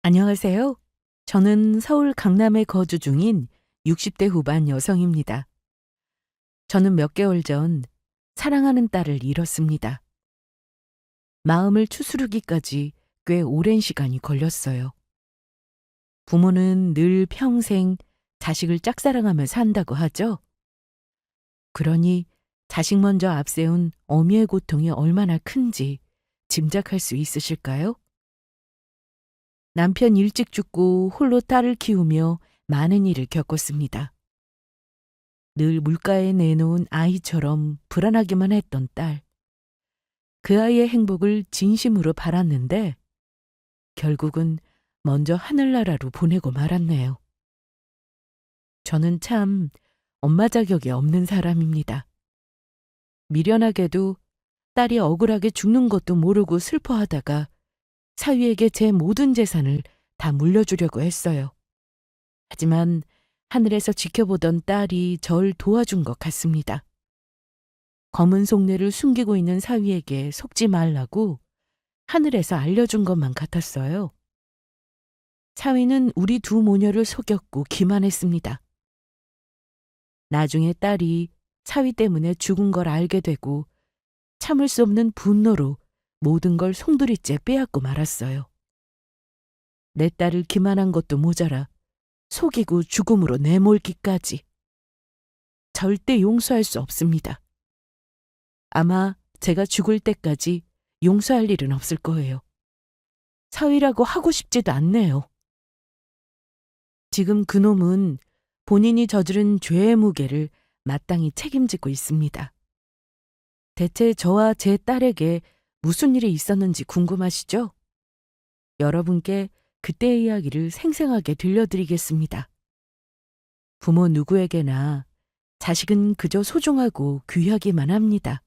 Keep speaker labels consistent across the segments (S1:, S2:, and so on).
S1: 안녕하세요. 저는 서울 강남에 거주 중인 60대 후반 여성입니다. 저는 몇 개월 전 사랑하는 딸을 잃었습니다. 마음을 추스르기까지 꽤 오랜 시간이 걸렸어요. 부모는 늘 평생 자식을 짝사랑하며 산다고 하죠. 그러니 자식 먼저 앞세운 어미의 고통이 얼마나 큰지 짐작할 수 있으실까요? 남편 일찍 죽고 홀로 딸을 키우며 많은 일을 겪었습니다. 늘 물가에 내놓은 아이처럼 불안하기만 했던 딸. 그 아이의 행복을 진심으로 바랐는데 결국은 먼저 하늘나라로 보내고 말았네요. 저는 참 엄마 자격이 없는 사람입니다. 미련하게도 딸이 억울하게 죽는 것도 모르고 슬퍼하다가 사위에게 제 모든 재산을 다 물려주려고 했어요. 하지만 하늘에서 지켜보던 딸이 절 도와준 것 같습니다. 검은 속내를 숨기고 있는 사위에게 속지 말라고 하늘에서 알려준 것만 같았어요. 사위는 우리 두 모녀를 속였고 기만했습니다. 나중에 딸이 사위 때문에 죽은 걸 알게 되고 참을 수 없는 분노로 모든 걸 송두리째 빼앗고 말았어요. 내 딸을 기만한 것도 모자라 속이고 죽음으로 내몰기까지. 절대 용서할 수 없습니다. 아마 제가 죽을 때까지 용서할 일은 없을 거예요. 사위라고 하고 싶지도 않네요. 지금 그놈은 본인이 저지른 죄의 무게를 마땅히 책임지고 있습니다. 대체 저와 제 딸에게 무슨 일이 있었는지 궁금하시죠? 여러분께 그때의 이야기를 생생하게 들려드리겠습니다. 부모 누구에게나 자식은 그저 소중하고 귀하기만 합니다.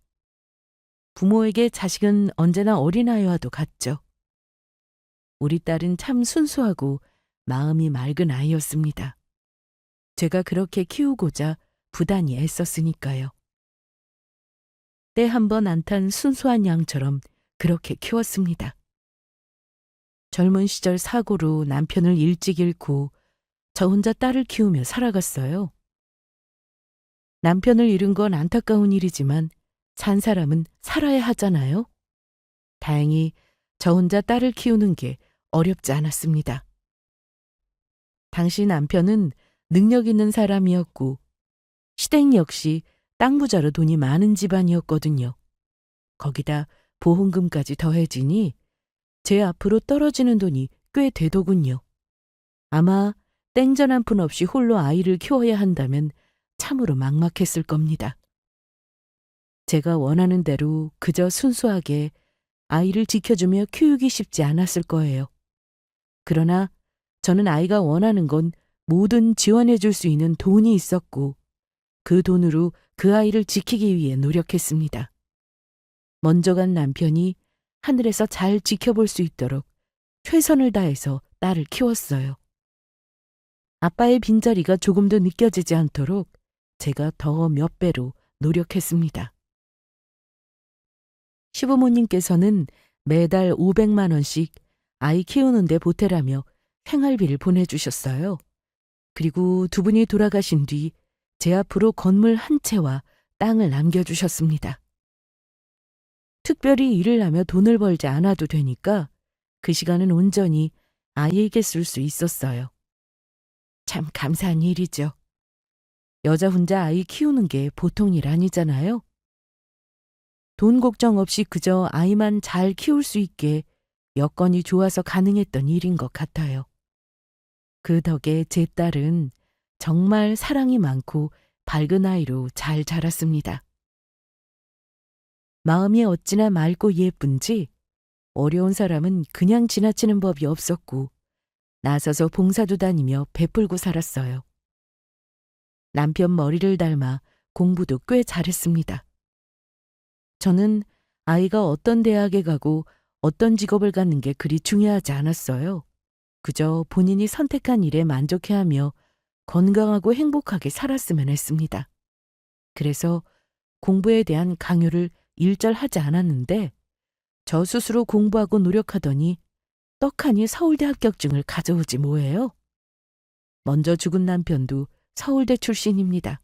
S1: 부모에게 자식은 언제나 어린아이와도 같죠. 우리 딸은 참 순수하고 마음이 맑은 아이였습니다. 제가 그렇게 키우고자 부단히 애썼으니까요. 때 한 번 안 탄 순수한 양처럼 그렇게 키웠습니다. 젊은 시절 사고로 남편을 일찍 잃고 저 혼자 딸을 키우며 살아갔어요. 남편을 잃은 건 안타까운 일이지만 산 사람은 살아야 하잖아요. 다행히 저 혼자 딸을 키우는 게 어렵지 않았습니다. 당시 남편은 능력 있는 사람이었고 시댁 역시 땅 부자로 돈이 많은 집안이었거든요. 거기다 보험금까지 더해지니 제 앞으로 떨어지는 돈이 꽤 되더군요. 아마 땡전 한 푼 없이 홀로 아이를 키워야 한다면 참으로 막막했을 겁니다. 제가 원하는 대로 그저 순수하게 아이를 지켜주며 키우기 쉽지 않았을 거예요. 그러나 저는 아이가 원하는 건 뭐든 지원해 줄 수 있는 돈이 있었고 그 돈으로 그 아이를 지키기 위해 노력했습니다. 먼저 간 남편이 하늘에서 잘 지켜볼 수 있도록 최선을 다해서 딸을 키웠어요. 아빠의 빈자리가 조금도 느껴지지 않도록 제가 더 몇 배로 노력했습니다. 시부모님께서는 매달 500만 원씩 아이 키우는데 보태라며 생활비를 보내주셨어요. 그리고 두 분이 돌아가신 뒤 제 앞으로 건물 한 채와 땅을 남겨주셨습니다. 특별히 일을 하며 돈을 벌지 않아도 되니까 그 시간은 온전히 아이에게 쓸 수 있었어요. 참 감사한 일이죠. 여자 혼자 아이 키우는 게 보통 일 아니잖아요. 돈 걱정 없이 그저 아이만 잘 키울 수 있게 여건이 좋아서 가능했던 일인 것 같아요. 그 덕에 제 딸은 정말 사랑이 많고 밝은 아이로 잘 자랐습니다. 마음이 어찌나 맑고 예쁜지 어려운 사람은 그냥 지나치는 법이 없었고 나서서 봉사도 다니며 베풀고 살았어요. 남편 머리를 닮아 공부도 꽤 잘했습니다. 저는 아이가 어떤 대학에 가고 어떤 직업을 갖는 게 그리 중요하지 않았어요. 그저 본인이 선택한 일에 만족해하며 건강하고 행복하게 살았으면 했습니다. 그래서 공부에 대한 강요를 일절 하지 않았는데 저 스스로 공부하고 노력하더니 떡하니 서울대 합격증을 가져오지 뭐예요? 먼저 죽은 남편도 서울대 출신입니다.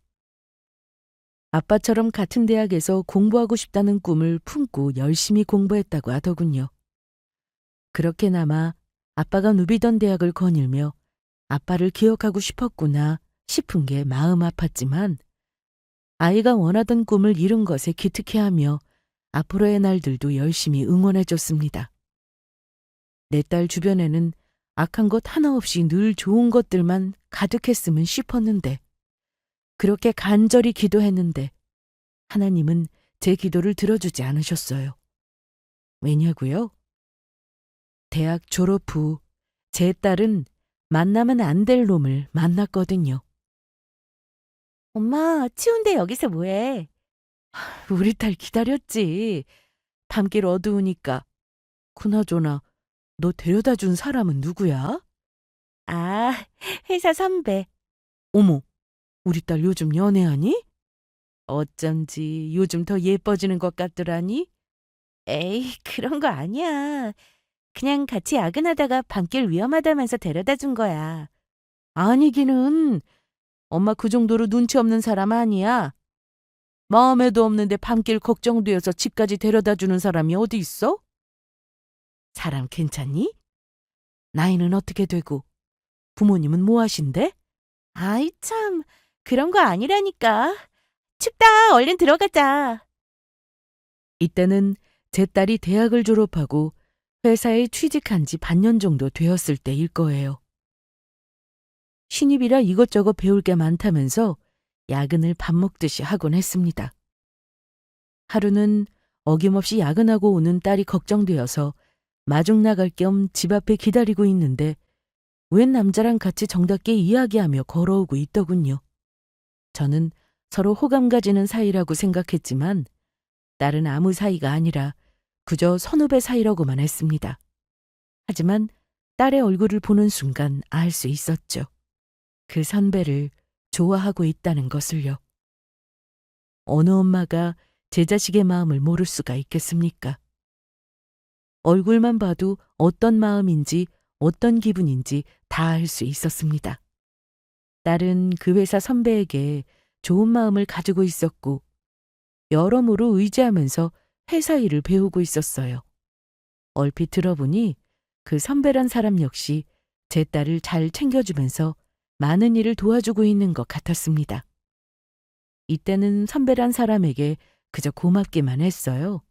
S1: 아빠처럼 같은 대학에서 공부하고 싶다는 꿈을 품고 열심히 공부했다고 하더군요. 그렇게나마 아빠가 누비던 대학을 거닐며 아빠를 기억하고 싶었구나 싶은 게 마음 아팠지만 아이가 원하던 꿈을 이룬 것에 기특해하며 앞으로의 날들도 열심히 응원해줬습니다. 내 딸 주변에는 악한 것 하나 없이 늘 좋은 것들만 가득했으면 싶었는데 그렇게 간절히 기도했는데 하나님은 제 기도를 들어주지 않으셨어요. 왜냐고요? 대학 졸업 후 제 딸은 만나면 안 될 놈을 만났거든요. 엄마, 추운데 여기서 뭐해? 우리 딸 기다렸지. 밤길 어두우니까. 그나저나 너 데려다 준 사람은 누구야? 아, 회사 선배. 어머, 우리 딸 요즘 연애하니? 어쩐지 요즘 더 예뻐지는 것 같더라니? 에이, 그런 거 아니야. 그냥 같이 야근하다가 밤길 위험하다면서 데려다 준 거야. 아니기는. 엄마 그 정도로 눈치 없는 사람 아니야. 마음에도 없는데 밤길 걱정되어서 집까지 데려다 주는 사람이 어디 있어? 사람 괜찮니? 나이는 어떻게 되고 부모님은 뭐 하신대? 아이 참, 그런 거 아니라니까. 춥다, 얼른 들어가자. 이때는 제 딸이 대학을 졸업하고 회사에 취직한 지 반년 정도 되었을 때일 거예요. 신입이라 이것저것 배울 게 많다면서 야근을 밥 먹듯이 하곤 했습니다. 하루는 어김없이 야근하고 오는 딸이 걱정되어서 마중 나갈 겸 집 앞에 기다리고 있는데 웬 남자랑 같이 정답게 이야기하며 걸어오고 있더군요. 저는 서로 호감 가지는 사이라고 생각했지만 딸은 아무 사이가 아니라 그저 선후배 사이라고만 했습니다. 하지만 딸의 얼굴을 보는 순간 알 수 있었죠. 그 선배를 좋아하고 있다는 것을요. 어느 엄마가 제 자식의 마음을 모를 수가 있겠습니까? 얼굴만 봐도 어떤 마음인지 어떤 기분인지 다 알 수 있었습니다. 딸은 그 회사 선배에게 좋은 마음을 가지고 있었고 여러모로 의지하면서 회사 일을 배우고 있었어요. 얼핏 들어보니 그 선배란 사람 역시 제 딸을 잘 챙겨주면서 많은 일을 도와주고 있는 것 같았습니다. 이때는 선배란 사람에게 그저 고맙기만 했어요.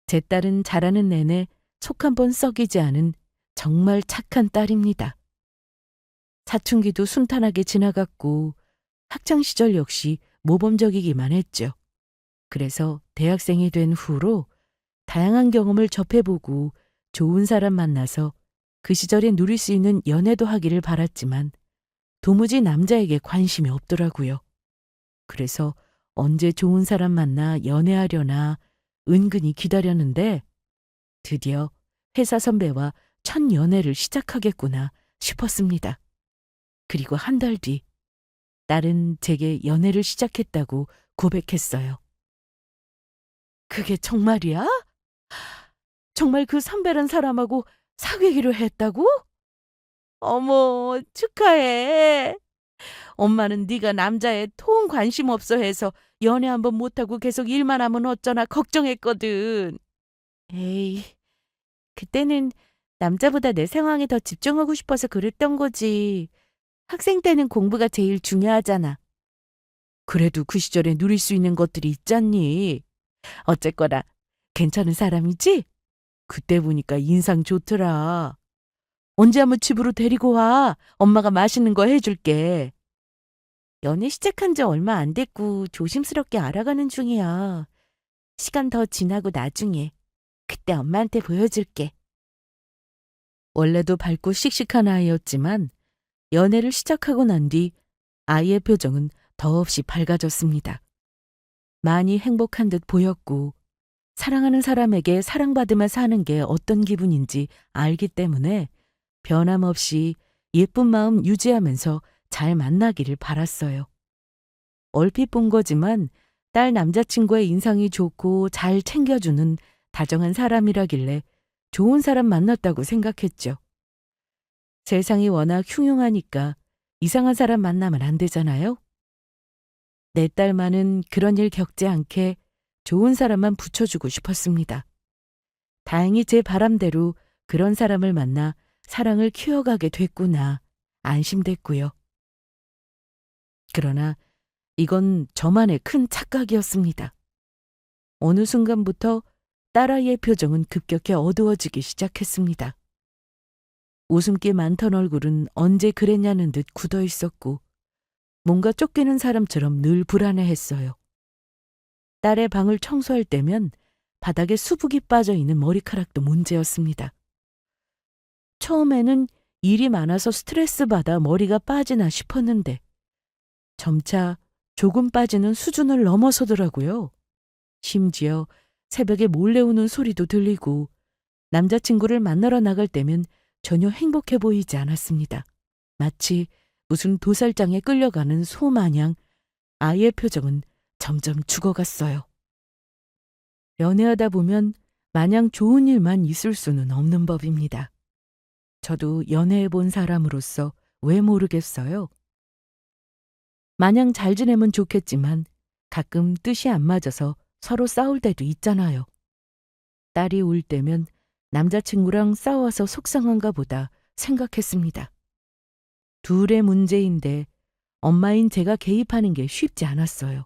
S1: 제 딸은 자라는 내내 속 한 번 썩이지 않은 정말 착한 딸입니다. 사춘기도 순탄하게 지나갔고 학창시절 역시 모범적이기만 했죠. 그래서 대학생이 된 후로 다양한 경험을 접해보고 좋은 사람 만나서 그 시절에 누릴 수 있는 연애도 하기를 바랐지만 도무지 남자에게 관심이 없더라고요. 그래서 언제 좋은 사람 만나 연애하려나 은근히 기다렸는데 드디어 회사 선배와 첫 연애를 시작하겠구나 싶었습니다. 그리고 한 달 뒤 딸은 제게 연애를 시작했다고 고백했어요. 그게 정말이야? 정말 그 선배란 사람하고 사귀기로 했다고? 어머, 축하해. 엄마는 네가 남자에 통 관심 없어 해서 연애 한번 못하고 계속 일만 하면 어쩌나 걱정했거든. 에이, 그때는 남자보다 내 상황에 더 집중하고 싶어서 그랬던 거지. 학생 때는 공부가 제일 중요하잖아. 그래도 그 시절에 누릴 수 있는 것들이 있잖니. 어쨌거나 괜찮은 사람이지? 그때 보니까 인상 좋더라. 언제 한번 집으로 데리고 와. 엄마가 맛있는 거 해줄게. 연애 시작한 지 얼마 안 됐고 조심스럽게 알아가는 중이야. 시간 더 지나고 나중에 그때 엄마한테 보여줄게. 원래도 밝고 씩씩한 아이였지만 연애를 시작하고 난 뒤 아이의 표정은 더없이 밝아졌습니다. 많이 행복한 듯 보였고 사랑하는 사람에게 사랑받으며 사는 게 어떤 기분인지 알기 때문에 변함없이 예쁜 마음 유지하면서 잘 만나기를 바랐어요. 얼핏 본 거지만 딸 남자친구의 인상이 좋고 잘 챙겨주는 다정한 사람이라길래 좋은 사람 만났다고 생각했죠. 세상이 워낙 흉흉하니까 이상한 사람 만나면 안 되잖아요. 내 딸만은 그런 일 겪지 않게 좋은 사람만 붙여주고 싶었습니다. 다행히 제 바람대로 그런 사람을 만나 사랑을 키워가게 됐구나 안심됐고요. 그러나 이건 저만의 큰 착각이었습니다. 어느 순간부터 딸아이의 표정은 급격히 어두워지기 시작했습니다. 웃음기 많던 얼굴은 언제 그랬냐는 듯 굳어 있었고 뭔가 쫓기는 사람처럼 늘 불안해했어요. 딸의 방을 청소할 때면 바닥에 수북이 빠져 있는 머리카락도 문제였습니다. 처음에는 일이 많아서 스트레스 받아 머리가 빠지나 싶었는데 점차 조금 빠지는 수준을 넘어서더라고요. 심지어 새벽에 몰래 우는 소리도 들리고 남자친구를 만나러 나갈 때면 전혀 행복해 보이지 않았습니다. 마치 무슨 도살장에 끌려가는 소 마냥 아이의 표정은 점점 죽어갔어요. 연애하다 보면 마냥 좋은 일만 있을 수는 없는 법입니다. 저도 연애해 본 사람으로서 왜 모르겠어요. 마냥 잘 지내면 좋겠지만 가끔 뜻이 안 맞아서 서로 싸울 때도 있잖아요. 딸이 울 때면 남자친구랑 싸워서 속상한가 보다 생각했습니다. 둘의 문제인데 엄마인 제가 개입하는 게 쉽지 않았어요.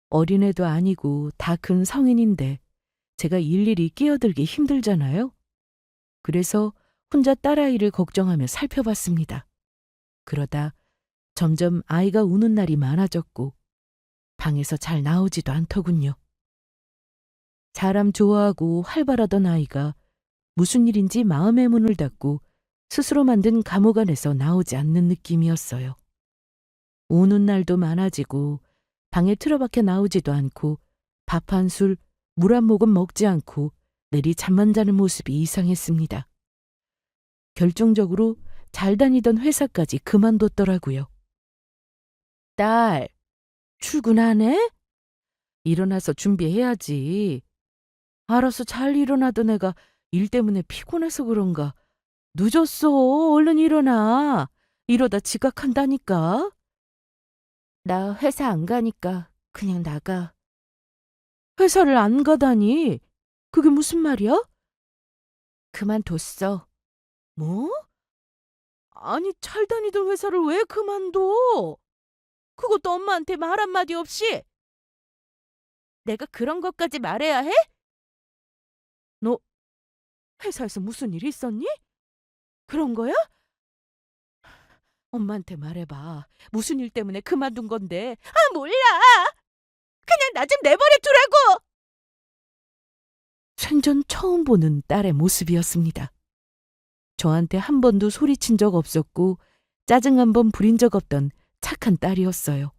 S1: 어린애도 아니고 다 큰 성인인데 제가 일일이 끼어들기 힘들잖아요. 그래서 혼자 딸아이를 걱정하며 살펴봤습니다. 그러다 점점 아이가 우는 날이 많아졌고 방에서 잘 나오지도 않더군요. 사람 좋아하고 활발하던 아이가 무슨 일인지 마음의 문을 닫고 스스로 만든 감옥 안에서 나오지 않는 느낌이었어요. 우는 날도 많아지고 방에 틀어박혀 나오지도 않고 밥 한 술, 물 한 모금 먹지 않고 내리 잠만 자는 모습이 이상했습니다. 결정적으로 잘 다니던 회사까지 그만뒀더라고요. 딸, 출근하네? 일어나서 준비해야지. 알아서 잘 일어나던 애가 일 때문에 피곤해서 그런가. 늦었어. 얼른 일어나. 이러다 지각한다니까. 나 회사 안 가니까 그냥 나가. 회사를 안 가다니? 그게 무슨 말이야? 그만뒀어. 뭐? 아니, 잘 다니던 회사를 왜 그만둬? 그것도 엄마한테 말 한마디 없이? 내가 그런 것까지 말해야 해? 너 회사에서 무슨 일 있었니? 그런 거야? 엄마한테 말해봐. 무슨 일 때문에 그만둔 건데. 아, 몰라. 그냥 나 좀 내버려 두라고. 생전 처음 보는 딸의 모습이었습니다. 저한테 한 번도 소리친 적 없었고 짜증 한 번 부린 적 없던 착한 딸이었어요.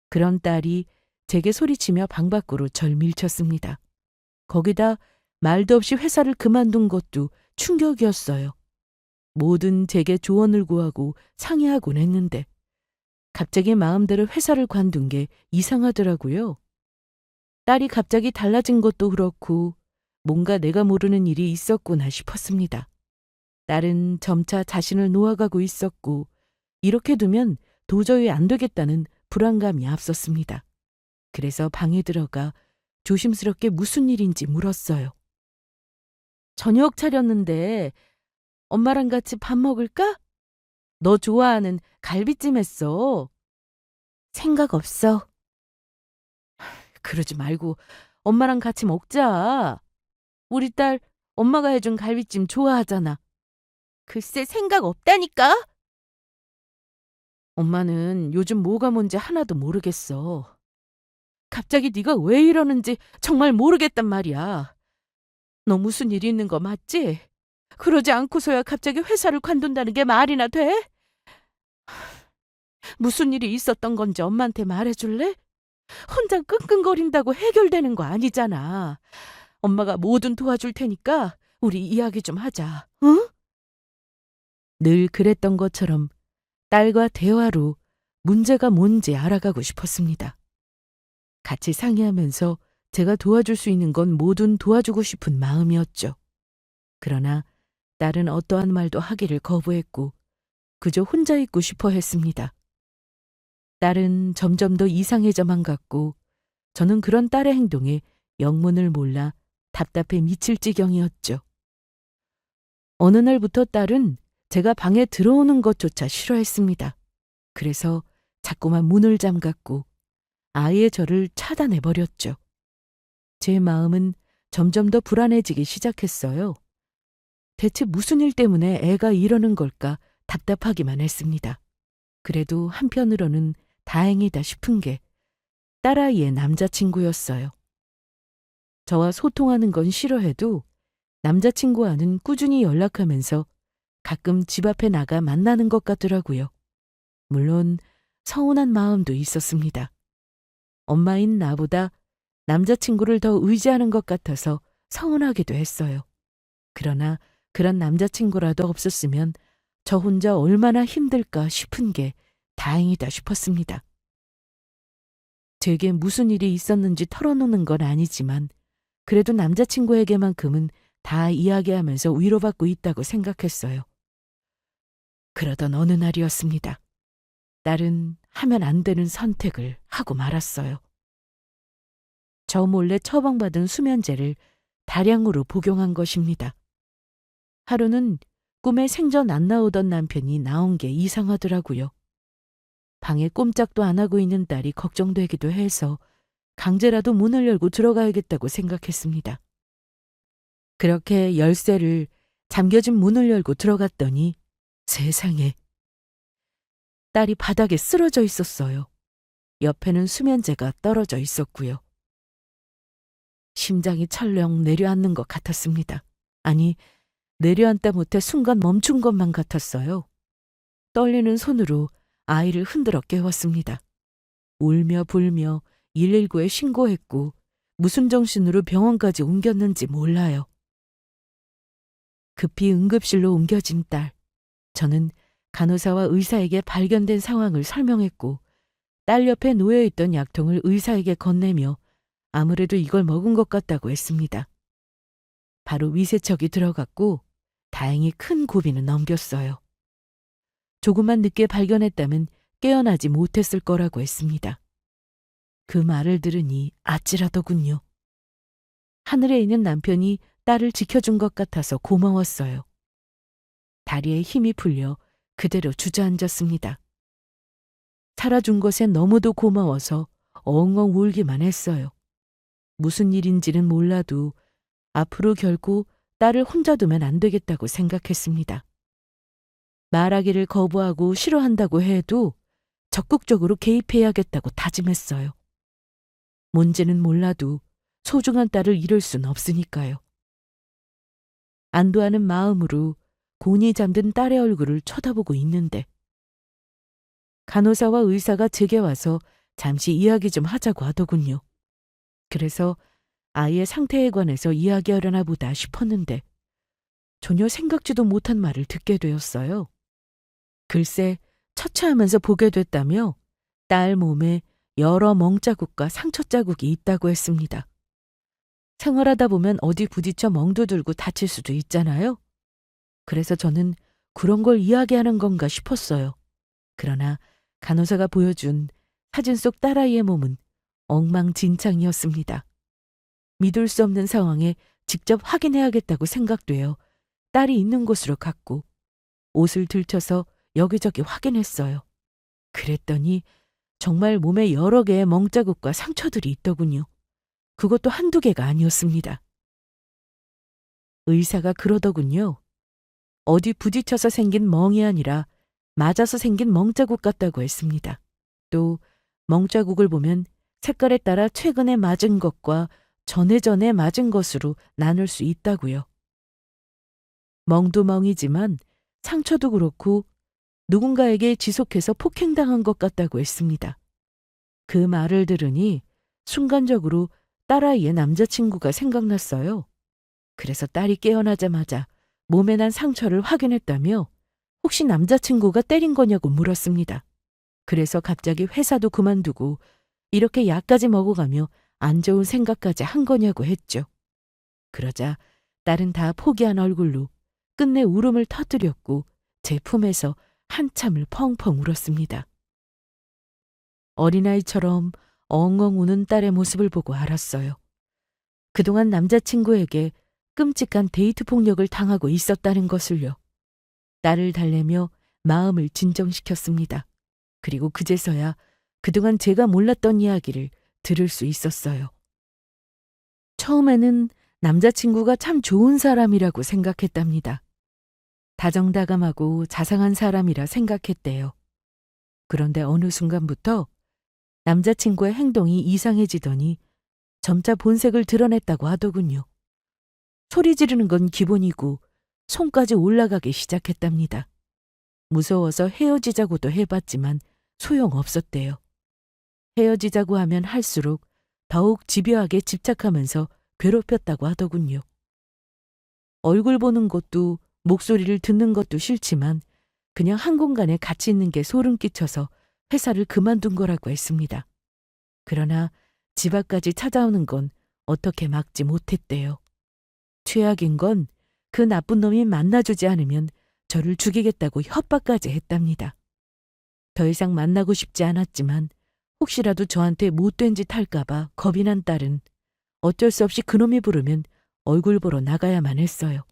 S1: 그런 딸이 제게 소리치며 방 밖으로 절 밀쳤습니다. 거기다 말도 없이 회사를 그만둔 것도 충격이었어요. 뭐든 제게 조언을 구하고 상의하곤 했는데 갑자기 마음대로 회사를 관둔 게 이상하더라고요. 딸이 갑자기 달라진 것도 그렇고 뭔가 내가 모르는 일이 있었구나 싶었습니다. 딸은 점차 자신을 놓아가고 있었고 이렇게 두면 도저히 안 되겠다는 불안감이 앞섰습니다. 그래서 방에 들어가 조심스럽게 무슨 일인지 물었어요. 저녁 차렸는데 엄마랑 같이 밥 먹을까? 너 좋아하는 갈비찜 했어. 생각 없어. 그러지 말고 엄마랑 같이 먹자. 우리 딸 엄마가 해준 갈비찜 좋아하잖아. 글쎄 생각 없다니까? 엄마는 요즘 뭐가 뭔지 하나도 모르겠어. 갑자기 네가 왜 이러는지 정말 모르겠단 말이야. 너 무슨 일 있는 거 맞지? 그러지 않고서야 갑자기 회사를 관둔다는 게 말이나 돼? 무슨 일이 있었던 건지 엄마한테 말해줄래? 혼자 끙끙거린다고 해결되는 거 아니잖아. 엄마가 뭐든 도와줄 테니까 우리 이야기 좀 하자. 응? 늘 그랬던 것처럼 딸과 대화로 문제가 뭔지 알아가고 싶었습니다. 같이 상의하면서 제가 도와줄 수 있는 건 뭐든 도와주고 싶은 마음이었죠. 그러나 딸은 어떠한 말도 하기를 거부했고 그저 혼자 있고 싶어 했습니다. 딸은 점점 더 이상해져만 갔고 저는 그런 딸의 행동에 영문을 몰라 답답해 미칠 지경이었죠. 어느 날부터 딸은 제가 방에 들어오는 것조차 싫어했습니다. 그래서 자꾸만 문을 잠갔고 아예 저를 차단해버렸죠. 제 마음은 점점 더 불안해지기 시작했어요. 대체 무슨 일 때문에 애가 이러는 걸까 답답하기만 했습니다. 그래도 한편으로는 다행이다 싶은 게 딸아이의 남자친구였어요. 저와 소통하는 건 싫어해도 남자친구와는 꾸준히 연락하면서 가끔 집 앞에 나가 만나는 것 같더라고요. 물론 서운한 마음도 있었습니다. 엄마인 나보다 남자친구를 더 의지하는 것 같아서 서운하기도 했어요. 그러나 그런 남자친구라도 없었으면 저 혼자 얼마나 힘들까 싶은 게 다행이다 싶었습니다. 제게 무슨 일이 있었는지 털어놓는 건 아니지만 그래도 남자친구에게만큼은 다 이야기하면서 위로받고 있다고 생각했어요. 그러던 어느 날이었습니다. 딸은 하면 안 되는 선택을 하고 말았어요. 저 몰래 처방받은 수면제를 다량으로 복용한 것입니다. 하루는 꿈에 생전 안 나오던 남편이 나온 게 이상하더라고요. 방에 꼼짝도 안 하고 있는 딸이 걱정되기도 해서 강제라도 문을 열고 들어가야겠다고 생각했습니다. 그렇게 열쇠를 잠겨진 문을 열고 들어갔더니 세상에 딸이 바닥에 쓰러져 있었어요. 옆에는 수면제가 떨어져 있었고요. 심장이 철렁 내려앉는 것 같았습니다. 아니, 내려앉다 못해 순간 멈춘 것만 같았어요. 떨리는 손으로 아이를 흔들어 깨웠습니다. 울며 불며 119에 신고했고 무슨 정신으로 병원까지 옮겼는지 몰라요. 급히 응급실로 옮겨진 딸. 저는 간호사와 의사에게 발견된 상황을 설명했고 딸 옆에 놓여있던 약통을 의사에게 건네며 아무래도 이걸 먹은 것 같다고 했습니다. 바로 위세척이 들어갔고 다행히 큰 고비는 넘겼어요. 조금만 늦게 발견했다면 깨어나지 못했을 거라고 했습니다. 그 말을 들으니 아찔하더군요. 하늘에 있는 남편이 딸을 지켜준 것 같아서 고마웠어요. 다리에 힘이 풀려 그대로 주저앉았습니다. 살아준 것에 너무도 고마워서 엉엉 울기만 했어요. 무슨 일인지는 몰라도 앞으로 결코 딸을 혼자 두면 안 되겠다고 생각했습니다. 말하기를 거부하고 싫어한다고 해도 적극적으로 개입해야겠다고 다짐했어요. 문제는 몰라도 소중한 딸을 잃을 순 없으니까요. 안도하는 마음으로 곤히 잠든 딸의 얼굴을 쳐다보고 있는데 간호사와 의사가 제게 와서 잠시 이야기 좀 하자고 하더군요. 그래서 아이의 상태에 관해서 이야기하려나 보다 싶었는데 전혀 생각지도 못한 말을 듣게 되었어요. 글쎄 처체하면서 보게 됐다며 딸 몸에 여러 멍자국과 상처 자국이 있다고 했습니다. 생활하다 보면 어디 부딪혀 멍도 들고 다칠 수도 있잖아요. 그래서 저는 그런 걸 이야기하는 건가 싶었어요. 그러나 간호사가 보여준 사진 속 딸아이의 몸은 엉망진창이었습니다. 믿을 수 없는 상황에 직접 확인해야겠다고 생각되어 딸이 있는 곳으로 갔고 옷을 들춰서 여기저기 확인했어요. 그랬더니 정말 몸에 여러 개의 멍자국과 상처들이 있더군요. 그것도 한두 개가 아니었습니다. 의사가 그러더군요. 어디 부딪혀서 생긴 멍이 아니라 맞아서 생긴 멍자국 같다고 했습니다. 또 멍자국을 보면 색깔에 따라 최근에 맞은 것과 전에 맞은 것으로 나눌 수 있다고요. 멍도 멍이지만 상처도 그렇고 누군가에게 지속해서 폭행당한 것 같다고 했습니다. 그 말을 들으니 순간적으로 딸아이의 남자친구가 생각났어요. 그래서 딸이 깨어나자마자 몸에 난 상처를 확인했다며 혹시 남자친구가 때린 거냐고 물었습니다. 그래서 갑자기 회사도 그만두고 이렇게 약까지 먹어가며 안 좋은 생각까지 한 거냐고 했죠. 그러자 딸은 다 포기한 얼굴로 끝내 울음을 터뜨렸고 제 품에서 한참을 펑펑 울었습니다. 어린아이처럼 엉엉 우는 딸의 모습을 보고 알았어요. 그동안 남자친구에게 끔찍한 데이트 폭력을 당하고 있었다는 것을요. 딸을 달래며 마음을 진정시켰습니다. 그리고 그제서야 그동안 제가 몰랐던 이야기를 들을 수 있었어요. 처음에는 남자친구가 참 좋은 사람이라고 생각했답니다. 다정다감하고 자상한 사람이라 생각했대요. 그런데 어느 순간부터 남자친구의 행동이 이상해지더니 점차 본색을 드러냈다고 하더군요. 소리 지르는 건 기본이고 손까지 올라가기 시작했답니다. 무서워서 헤어지자고도 해봤지만 소용없었대요. 헤어지자고 하면 할수록 더욱 집요하게 집착하면서 괴롭혔다고 하더군요. 얼굴 보는 것도 목소리를 듣는 것도 싫지만 그냥 한 공간에 같이 있는 게 소름 끼쳐서 회사를 그만둔 거라고 했습니다. 그러나 집 앞까지 찾아오는 건 어떻게 막지 못했대요. 최악인 건 그 나쁜 놈이 만나주지 않으면 저를 죽이겠다고 협박까지 했답니다. 더 이상 만나고 싶지 않았지만 혹시라도 저한테 못된 짓 할까봐 겁이 난 딸은 어쩔 수 없이 그놈이 부르면 얼굴 보러 나가야만 했어요.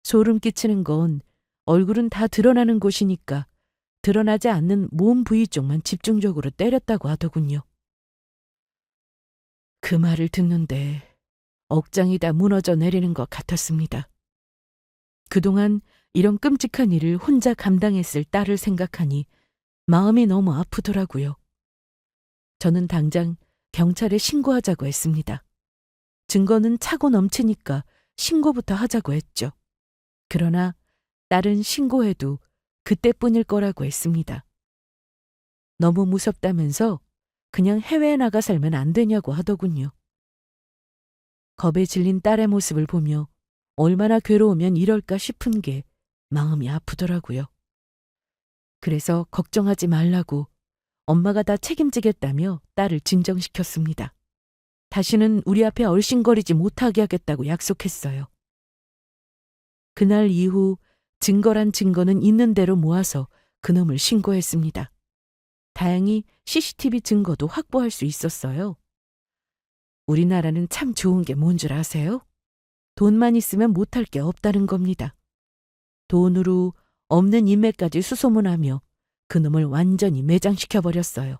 S1: 소름 끼치는 건 얼굴은 다 드러나는 곳이니까 드러나지 않는 몸 부위 쪽만 집중적으로 때렸다고 하더군요. 그 말을 듣는데 억장이 다 무너져 내리는 것 같았습니다. 그동안 이런 끔찍한 일을 혼자 감당했을 딸을 생각하니 마음이 너무 아프더라고요. 저는 당장 경찰에 신고하자고 했습니다. 증거는 차고 넘치니까 신고부터 하자고 했죠. 그러나 딸은 신고해도 그때뿐일 거라고 했습니다. 너무 무섭다면서 그냥 해외에 나가 살면 안 되냐고 하더군요. 겁에 질린 딸의 모습을 보며 얼마나 괴로우면 이럴까 싶은 게 마음이 아프더라고요. 그래서 걱정하지 말라고 엄마가 다 책임지겠다며 딸을 진정시켰습니다. 다시는 우리 앞에 얼씬거리지 못하게 하겠다고 약속했어요. 그날 이후 증거란 증거는 있는 대로 모아서 그놈을 신고했습니다. 다행히 CCTV 증거도 확보할 수 있었어요. 우리나라는 참 좋은 게 뭔 줄 아세요? 돈만 있으면 못할 게 없다는 겁니다. 돈으로 없는 인맥까지 수소문하며 그놈을 완전히 매장시켜버렸어요.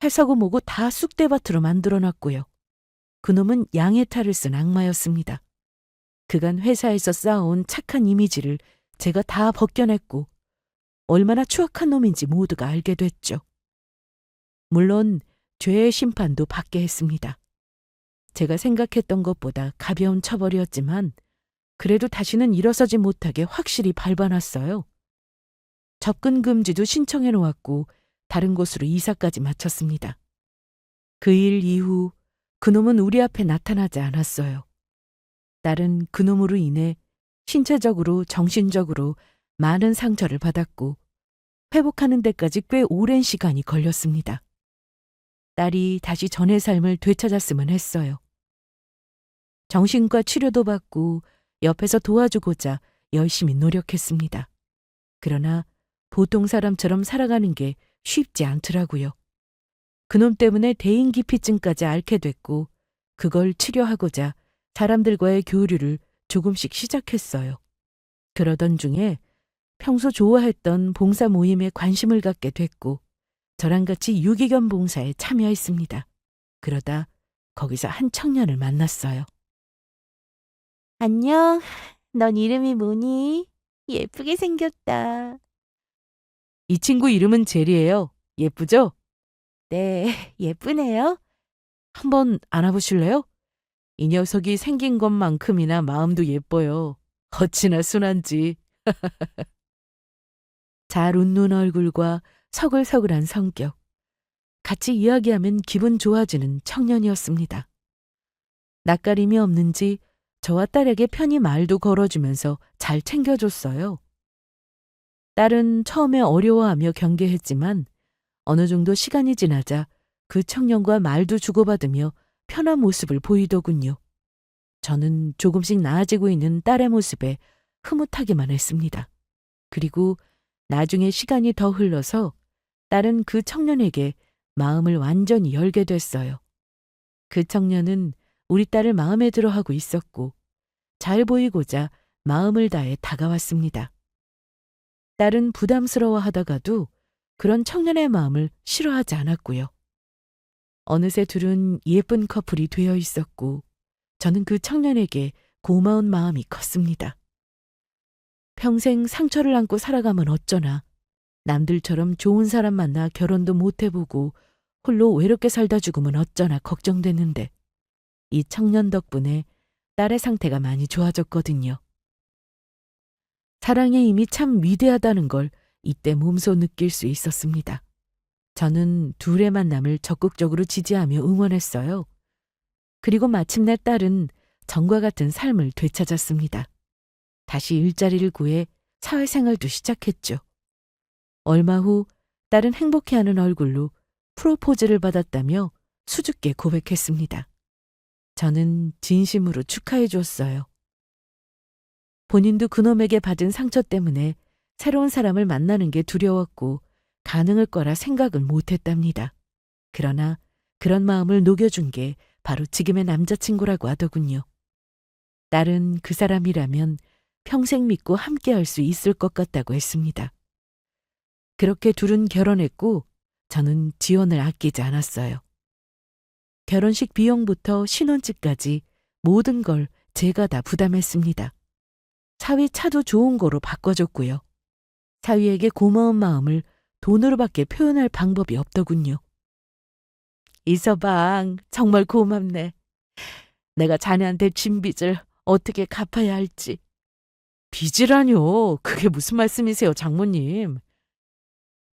S1: 회사고 뭐고 다 쑥대밭으로 만들어놨고요. 그놈은 양의 탈을 쓴 악마였습니다. 그간 회사에서 쌓아온 착한 이미지를 제가 다 벗겨냈고 얼마나 추악한 놈인지 모두가 알게 됐죠. 물론 죄의 심판도 받게 했습니다. 제가 생각했던 것보다 가벼운 처벌이었지만 그래도 다시는 일어서지 못하게 확실히 밟아놨어요. 접근 금지도 신청해 놓았고 다른 곳으로 이사까지 마쳤습니다. 그 일 이후 그놈은 우리 앞에 나타나지 않았어요. 딸은 그놈으로 인해 신체적으로 정신적으로 많은 상처를 받았고 회복하는 데까지 꽤 오랜 시간이 걸렸습니다. 딸이 다시 전의 삶을 되찾았으면 했어요. 정신과 치료도 받고 옆에서 도와주고자 열심히 노력했습니다. 그러나 보통 사람처럼 살아가는 게 쉽지 않더라고요. 그놈 때문에 대인기피증까지 앓게 됐고 그걸 치료하고자 사람들과의 교류를 조금씩 시작했어요. 그러던 중에 평소 좋아했던 봉사 모임에 관심을 갖게 됐고 저랑 같이 유기견 봉사에 참여했습니다. 그러다 거기서 한 청년을 만났어요.
S2: 안녕. 넌 이름이 뭐니? 예쁘게 생겼다.
S1: 이 친구 이름은 제리예요. 예쁘죠?
S2: 네, 예쁘네요.
S1: 한번 안아보실래요? 이 녀석이 생긴 것만큼이나 마음도 예뻐요. 어찌나 순한지. 잘 웃는 얼굴과 서글서글한 성격. 같이 이야기하면 기분 좋아지는 청년이었습니다. 낯가림이 없는지 저와 딸에게 편히 말도 걸어주면서 잘 챙겨줬어요. 딸은 처음에 어려워하며 경계했지만 어느 정도 시간이 지나자 그 청년과 말도 주고받으며 편한 모습을 보이더군요. 저는 조금씩 나아지고 있는 딸의 모습에 흐뭇하기만 했습니다. 그리고 나중에 시간이 더 흘러서 딸은 그 청년에게 마음을 완전히 열게 됐어요. 그 청년은 우리 딸을 마음에 들어 하고 있었고 잘 보이고자 마음을 다해 다가왔습니다. 딸은 부담스러워 하다가도 그런 청년의 마음을 싫어하지 않았고요. 어느새 둘은 예쁜 커플이 되어 있었고 저는 그 청년에게 고마운 마음이 컸습니다. 평생 상처를 안고 살아가면 어쩌나 남들처럼 좋은 사람 만나 결혼도 못 해보고 홀로 외롭게 살다 죽으면 어쩌나 걱정됐는데 이 청년 덕분에 딸의 상태가 많이 좋아졌거든요. 사랑의 힘이 참 위대하다는 걸 이때 몸소 느낄 수 있었습니다. 저는 둘의 만남을 적극적으로 지지하며 응원했어요. 그리고 마침내 딸은 전과 같은 삶을 되찾았습니다. 다시 일자리를 구해 사회생활도 시작했죠. 얼마 후 딸은 행복해하는 얼굴로 프로포즈를 받았다며 수줍게 고백했습니다. 저는 진심으로 축하해 주었어요. 본인도 그놈에게 받은 상처 때문에 새로운 사람을 만나는 게 두려웠고 가능할 거라 생각은 못했답니다. 그러나 그런 마음을 녹여준 게 바로 지금의 남자친구라고 하더군요. 딸은 그 사람이라면 평생 믿고 함께할 수 있을 것 같다고 했습니다. 그렇게 둘은 결혼했고 저는 지원을 아끼지 않았어요. 결혼식 비용부터 신혼집까지 모든 걸 제가 다 부담했습니다. 사위 차도 좋은 거로 바꿔줬고요. 사위에게 고마운 마음을 돈으로밖에 표현할 방법이 없더군요. 이서방, 정말 고맙네. 내가 자네한테 진 빚을 어떻게 갚아야 할지. 빚이라뇨? 그게 무슨 말씀이세요, 장모님?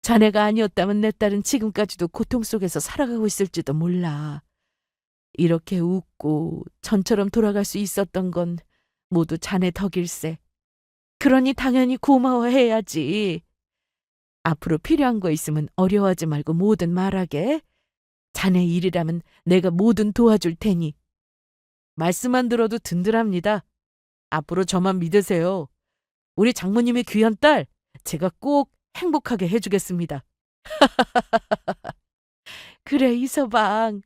S1: 자네가 아니었다면 내 딸은 지금까지도 고통 속에서 살아가고 있을지도 몰라. 이렇게 웃고 전처럼 돌아갈 수 있었던 건 모두 자네 덕일세. 그러니 당연히 고마워해야지. 앞으로 필요한 거 있으면 어려워하지 말고 뭐든 말하게. 자네 일이라면 내가 뭐든 도와줄 테니. 말씀만 들어도 든든합니다. 앞으로 저만 믿으세요. 우리 장모님의 귀한 딸, 제가 꼭 행복하게 해주겠습니다. 그래, 이서방.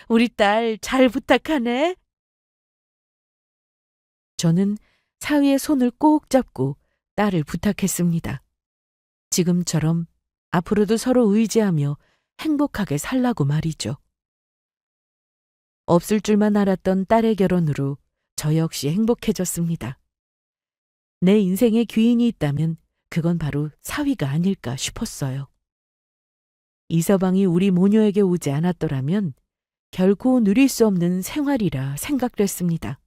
S1: 우리 딸 잘 부탁하네. 저는 사위의 손을 꼭 잡고 딸을 부탁했습니다. 지금처럼 앞으로도 서로 의지하며 행복하게 살라고 말이죠. 없을 줄만 알았던 딸의 결혼으로 저 역시 행복해졌습니다. 내 인생에 귀인이 있다면 그건 바로 사위가 아닐까 싶었어요. 이서방이 우리 모녀에게 오지 않았더라면 결코 누릴 수 없는 생활이라 생각됐습니다.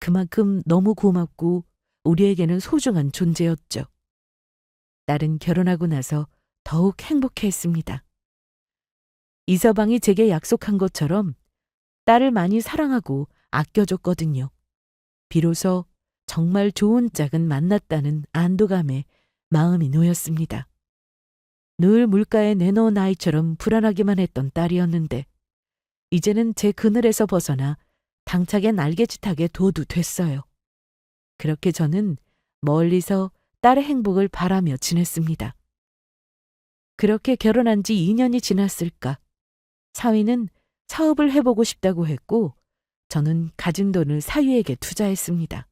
S1: 그만큼 너무 고맙고 우리에게는 소중한 존재였죠. 딸은 결혼하고 나서 더욱 행복해했습니다. 이서방이 제게 약속한 것처럼 딸을 많이 사랑하고 아껴줬거든요. 비로소 정말 좋은 짝은 만났다는 안도감에 마음이 놓였습니다. 늘 물가에 내놓은 아이처럼 불안하기만 했던 딸이었는데 이제는 제 그늘에서 벗어나 당차게 날개짓하게 둬도 됐어요. 그렇게 저는 멀리서 딸의 행복을 바라며 지냈습니다. 그렇게 결혼한 지 2년이 지났을까. 사위는 사업을 해보고 싶다고 했고 저는 가진 돈을 사위에게 투자했습니다.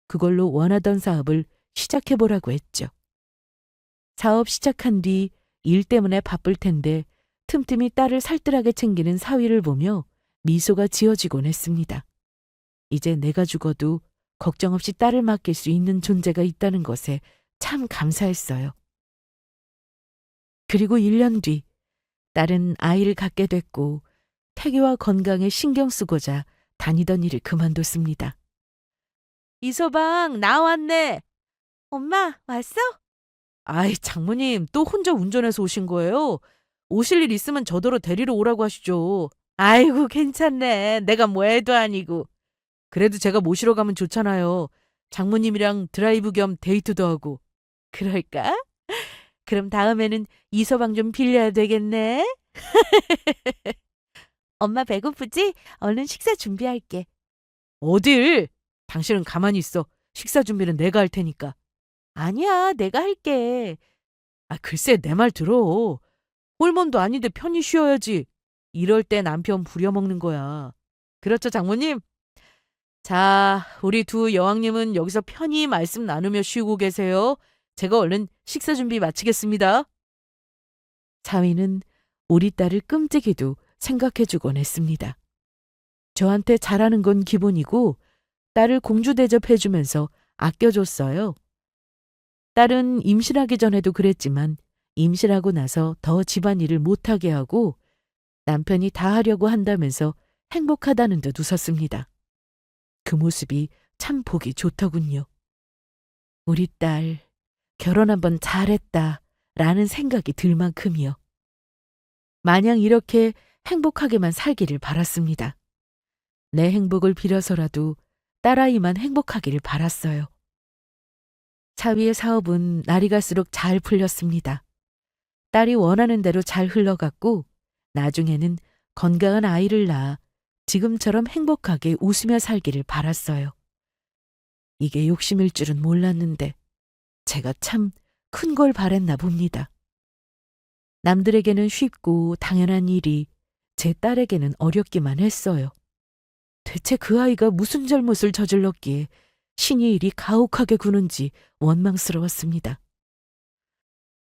S1: 그걸로 원하던 사업을 시작해보라고 했죠. 사업 시작한 뒤 일 때문에 바쁠 텐데 틈틈이 딸을 살뜰하게 챙기는 사위를 보며 미소가 지어지곤 했습니다. 이제 내가 죽어도 걱정 없이 딸을 맡길 수 있는 존재가 있다는 것에 참 감사했어요. 그리고 1년 뒤 딸은 아이를 갖게 됐고 태교와 건강에 신경 쓰고자 다니던 일을 그만뒀습니다. 이서방, 나왔네.
S2: 엄마, 왔어?
S1: 아이, 장모님, 또 혼자 운전해서 오신 거예요? 오실 일 있으면 저더러 데리러 오라고 하시죠. 아이고, 괜찮네. 내가 뭐 애도 아니고. 그래도 제가 모시러 가면 좋잖아요. 장모님이랑 드라이브 겸 데이트도 하고.
S2: 그럴까? 그럼 다음에는 이서방 좀 빌려야 되겠네. 엄마 배고프지? 얼른 식사 준비할게.
S1: 어딜? 당신은 가만히 있어. 식사 준비는 내가 할 테니까.
S2: 아니야, 내가 할게.
S1: 아, 글쎄 내 말 들어. 홀몸도 아닌데 편히 쉬어야지. 이럴 때 남편 부려먹는 거야. 그렇죠, 장모님? 자, 우리 두 여왕님은 여기서 편히 말씀 나누며 쉬고 계세요. 제가 얼른 식사 준비 마치겠습니다. 사위는 우리 딸을 끔찍이도 생각해주곤 했습니다. 저한테 잘하는 건 기본이고 딸을 공주 대접해주면서 아껴줬어요. 딸은 임신하기 전에도 그랬지만 임신하고 나서 더 집안일을 못하게 하고 남편이 다 하려고 한다면서 행복하다는 듯 웃었습니다. 그 모습이 참 보기 좋더군요. 우리 딸 결혼 한번 잘했다 라는 생각이 들 만큼이요. 마냥 이렇게 행복하게만 살기를 바랐습니다. 내 행복을 빌어서라도 딸아이만 행복하기를 바랐어요. 사위의 사업은 날이 갈수록 잘 풀렸습니다. 딸이 원하는 대로 잘 흘러갔고 나중에는 건강한 아이를 낳아 지금처럼 행복하게 웃으며 살기를 바랐어요. 이게 욕심일 줄은 몰랐는데 제가 참 큰 걸 바랬나 봅니다. 남들에게는 쉽고 당연한 일이 제 딸에게는 어렵기만 했어요. 대체 그 아이가 무슨 잘못을 저질렀기에 신이 이리 가혹하게 구는지 원망스러웠습니다.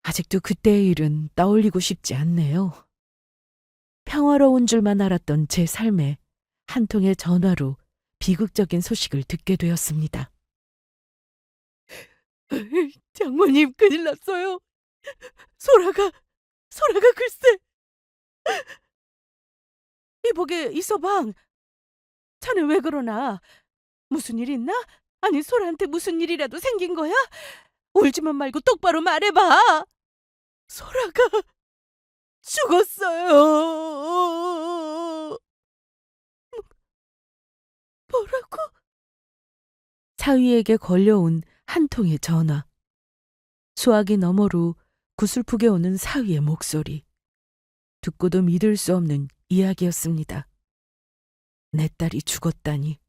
S1: 아직도 그때의 일은 떠올리고 싶지 않네요. 평화로운 줄만 알았던 제 삶에 한 통의 전화로 비극적인 소식을 듣게 되었습니다. 장모님 큰일 났어요. 소라가 글쎄. 이보게 이서방, 자네 왜 그러나? 무슨 일 있나? 아니 소라한테 무슨 일이라도 생긴 거야? 울지만 말고 똑바로 말해봐. 소라가 죽었어요. 뭐라고? 사위에게 걸려온 한 통의 전화. 수화기 너머로 구슬프게 오는 사위의 목소리. 듣고도 믿을 수 없는 이야기였습니다. 내 딸이 죽었다니.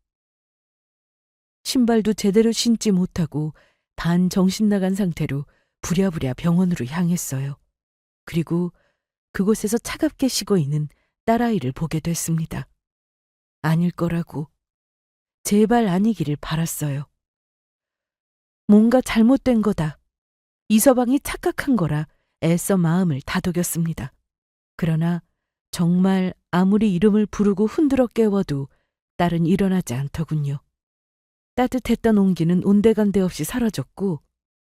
S1: 신발도 제대로 신지 못하고 반 정신 나간 상태로 부랴부랴 병원으로 향했어요. 그리고 그곳에서 차갑게 식어 있는 딸아이를 보게 됐습니다. 아닐 거라고. 제발 아니기를 바랐어요. 뭔가 잘못된 거다. 이서방이 착각한 거라 애써 마음을 다독였습니다. 그러나 정말 아무리 이름을 부르고 흔들어 깨워도 딸은 일어나지 않더군요. 따뜻했던 온기는 온데간데 없이 사라졌고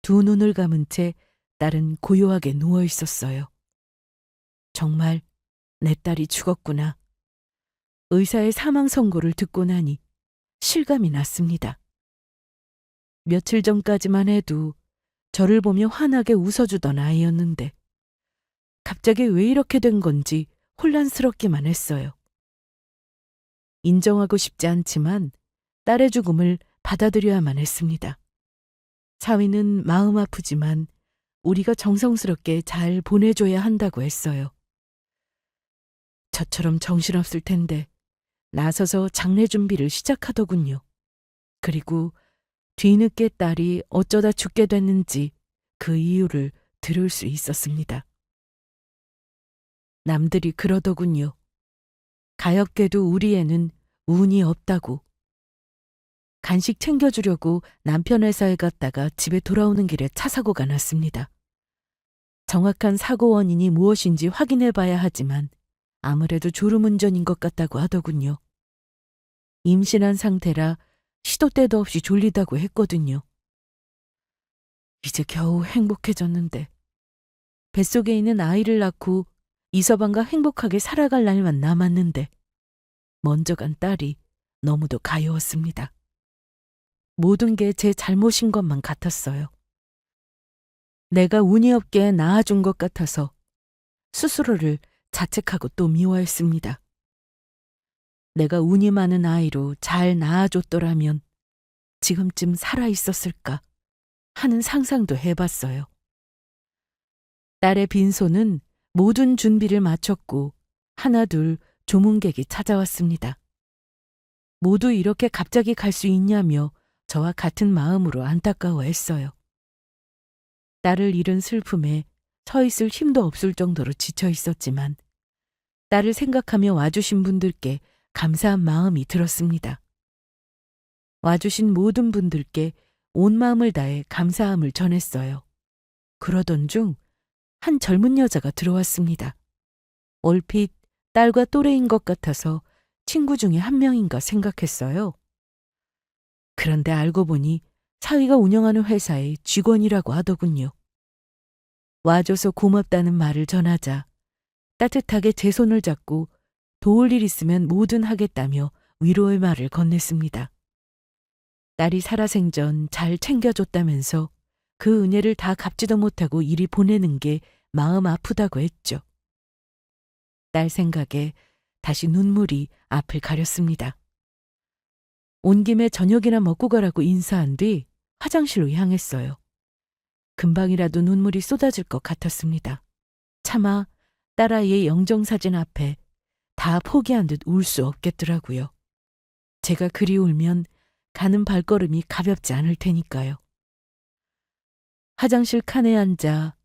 S1: 두 눈을 감은 채 딸은 고요하게 누워 있었어요. 정말 내 딸이 죽었구나. 의사의 사망 선고를 듣고 나니 실감이 났습니다. 며칠 전까지만 해도 저를 보며 환하게 웃어주던 아이였는데 갑자기 왜 이렇게 된 건지 혼란스럽기만 했어요. 인정하고 싶지 않지만 딸의 죽음을 받아들여야만 했습니다. 사위는 마음 아프지만 우리가 정성스럽게 잘 보내줘야 한다고 했어요. 저처럼 정신없을 텐데 나서서 장례 준비를 시작하더군요. 그리고 뒤늦게 딸이 어쩌다 죽게 됐는지 그 이유를 들을 수 있었습니다. 남들이 그러더군요. 가엾게도 우리 애는 운이 없다고. 간식 챙겨주려고 남편 회사에 갔다가 집에 돌아오는 길에 차 사고가 났습니다. 정확한 사고 원인이 무엇인지 확인해 봐야 하지만 아무래도 졸음운전인 것 같다고 하더군요. 임신한 상태라 시도 때도 없이 졸리다고 했거든요. 이제 겨우 행복해졌는데 뱃속에 있는 아이를 낳고 이서방과 행복하게 살아갈 날만 남았는데 먼저 간 딸이 너무도 가여웠습니다. 모든 게 제 잘못인 것만 같았어요. 내가 운이 없게 낳아준 것 같아서 스스로를 자책하고 또 미워했습니다. 내가 운이 많은 아이로 잘 낳아줬더라면 지금쯤 살아있었을까 하는 상상도 해봤어요. 딸의 빈손은 모든 준비를 마쳤고 하나둘 조문객이 찾아왔습니다. 모두 이렇게 갑자기 갈 수 있냐며 저와 같은 마음으로 안타까워했어요. 딸을 잃은 슬픔에 서 있을 힘도 없을 정도로 지쳐 있었지만 딸을 생각하며 와주신 분들께 감사한 마음이 들었습니다. 와주신 모든 분들께 온 마음을 다해 감사함을 전했어요. 그러던 중 한 젊은 여자가 들어왔습니다. 얼핏 딸과 또래인 것 같아서 친구 중에 한 명인가 생각했어요. 그런데 알고 보니 사위가 운영하는 회사의 직원이라고 하더군요. 와줘서 고맙다는 말을 전하자 따뜻하게 제 손을 잡고 도울 일 있으면 뭐든 하겠다며 위로의 말을 건넸습니다. 딸이 살아생전 잘 챙겨줬다면서 그 은혜를 다 갚지도 못하고 이리 보내는 게 마음 아프다고 했죠. 딸 생각에 다시 눈물이 앞을 가렸습니다. 온 김에 저녁이나 먹고 가라고 인사한 뒤 화장실로 향했어요. 금방이라도 눈물이 쏟아질 것 같았습니다. 차마 딸아이의 영정사진 앞에 다 포기한 듯 울 수 없겠더라고요. 제가 그리 울면 가는 발걸음이 가볍지 않을 테니까요. 화장실 칸에 앉아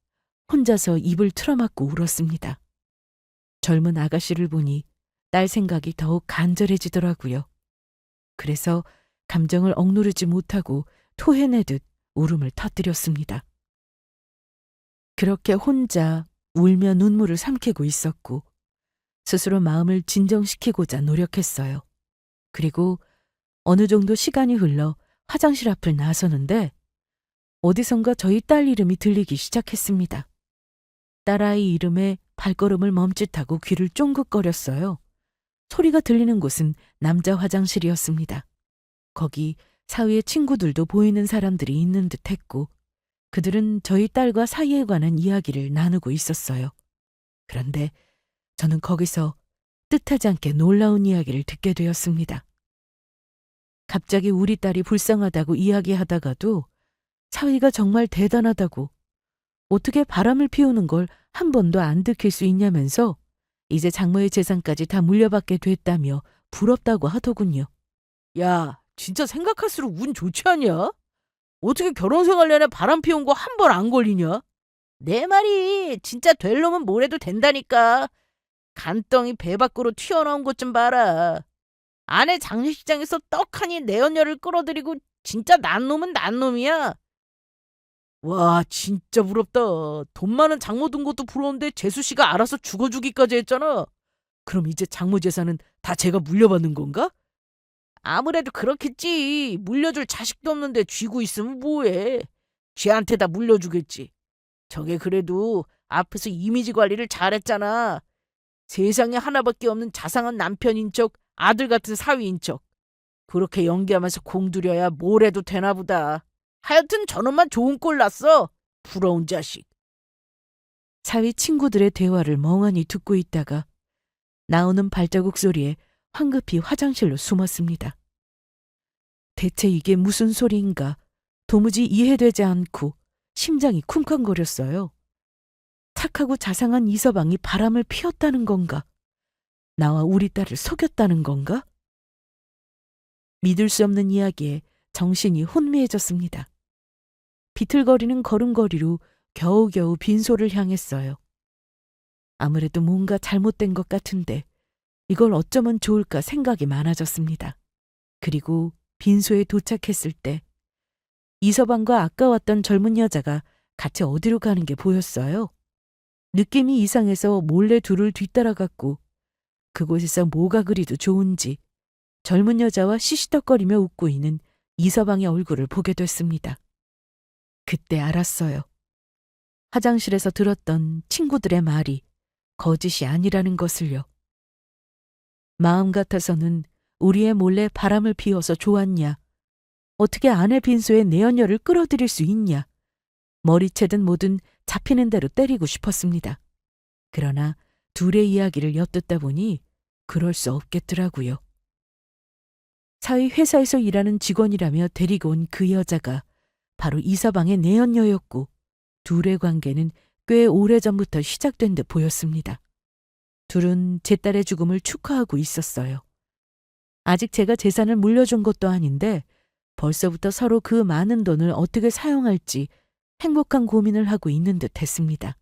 S1: 혼자서 입을 틀어막고 울었습니다. 젊은 아가씨를 보니 딸 생각이 더욱 간절해지더라고요. 그래서 감정을 억누르지 못하고 토해내듯 울음을 터뜨렸습니다. 그렇게 혼자 울며 눈물을 삼키고 있었고 스스로 마음을 진정시키고자 노력했어요. 그리고 어느 정도 시간이 흘러 화장실 앞을 나서는데 어디선가 저희 딸 이름이 들리기 시작했습니다. 딸아이 이름에 발걸음을 멈칫하고 귀를 쫑긋거렸어요. 소리가 들리는 곳은 남자 화장실이었습니다. 거기 사위의 친구들도 보이는 사람들이 있는 듯 했고 그들은 저희 딸과 사이에 관한 이야기를 나누고 있었어요. 그런데 저는 거기서 뜻하지 않게 놀라운 이야기를 듣게 되었습니다. 갑자기 우리 딸이 불쌍하다고 이야기하다가도 사위가 정말 대단하다고 어떻게 바람을 피우는 걸 한 번도 안 들킬 수 있냐면서 이제 장모의 재산까지 다 물려받게 됐다며 부럽다고 하더군요.
S3: 야, 진짜 생각할수록 운 좋지 않냐? 어떻게 결혼 생활 내내 바람 피운 거 한 번 안 걸리냐? 내 말이 진짜 될 놈은 뭘 해도 된다니까. 간덩이 배 밖으로 튀어나온 것 좀 봐라. 아내 장례식장에서 떡하니 내연녀를 끌어들이고 진짜 난 놈은 난 놈이야. 와, 진짜 부럽다. 돈 많은 장모 둔 것도 부러운데 재수 씨가 알아서 죽어주기까지 했잖아. 그럼 이제 장모 재산은 다 제가 물려받는 건가? 아무래도 그렇겠지. 물려줄 자식도 없는데 쥐고 있으면 뭐해. 쥐한테 다 물려주겠지. 저게 그래도 앞에서 이미지 관리를 잘했잖아. 세상에 하나밖에 없는 자상한 남편인 척, 아들 같은 사위인 척. 그렇게 연기하면서 공들여야 뭘 해도 되나 보다. 하여튼 저놈만 좋은 꼴 났어. 부러운 자식.
S1: 사위 친구들의 대화를 멍하니 듣고 있다가 나오는 발자국 소리에 황급히 화장실로 숨었습니다. 대체 이게 무슨 소리인가 도무지 이해되지 않고 심장이 쿵쾅거렸어요. 착하고 자상한 이서방이 바람을 피웠다는 건가? 나와 우리 딸을 속였다는 건가? 믿을 수 없는 이야기에 정신이 혼미해졌습니다. 비틀거리는 걸음걸이로 겨우겨우 빈소를 향했어요. 아무래도 뭔가 잘못된 것 같은데 이걸 어쩌면 좋을까 생각이 많아졌습니다. 그리고 빈소에 도착했을 때 이서방과 아까 왔던 젊은 여자가 같이 어디로 가는 게 보였어요. 느낌이 이상해서 몰래 둘을 뒤따라갔고 그곳에서 뭐가 그리도 좋은지 젊은 여자와 시시덕거리며 웃고 있는 이서방의 얼굴을 보게 됐습니다. 그때 알았어요. 화장실에서 들었던 친구들의 말이 거짓이 아니라는 것을요. 마음 같아서는 우리의 몰래 바람을 피워서 좋았냐, 어떻게 아내 빈소에 내연녀를 끌어들일 수 있냐, 머리채든 뭐든 잡히는 대로 때리고 싶었습니다. 그러나 둘의 이야기를 엿듣다 보니 그럴 수 없겠더라고요. 사위 회사에서 일하는 직원이라며 데리고 온 그 여자가 바로 이서방의 내연녀였고 둘의 관계는 꽤 오래전부터 시작된 듯 보였습니다. 둘은 제 딸의 죽음을 축하하고 있었어요. 아직 제가 재산을 물려준 것도 아닌데 벌써부터 서로 그 많은 돈을 어떻게 사용할지 행복한 고민을 하고 있는 듯 했습니다.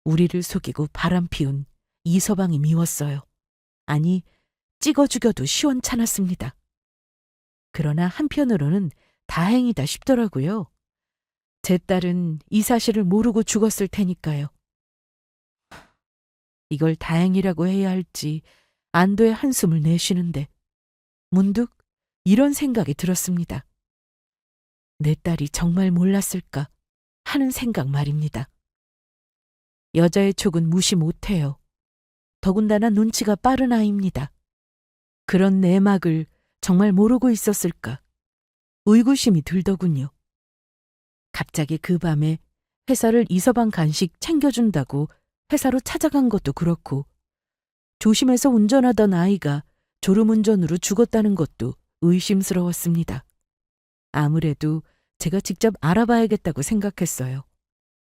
S1: 우리를 속이고 바람 피운 이서방이 미웠어요. 아니, 찍어 죽여도 시원찮았습니다. 그러나 한편으로는 다행이다 싶더라고요. 제 딸은 이 사실을 모르고 죽었을 테니까요. 이걸 다행이라고 해야 할지 안도의 한숨을 내쉬는데 문득 이런 생각이 들었습니다. 내 딸이 정말 몰랐을까 하는 생각 말입니다. 여자의 촉은 무시 못해요. 더군다나 눈치가 빠른 아이입니다. 그런 내막을 정말 모르고 있었을까 의구심이 들더군요. 갑자기 그 밤에 회사를 이서방 간식 챙겨준다고 회사로 찾아간 것도 그렇고 조심해서 운전하던 아이가 졸음운전으로 죽었다는 것도 의심스러웠습니다. 아무래도 제가 직접 알아봐야겠다고 생각했어요.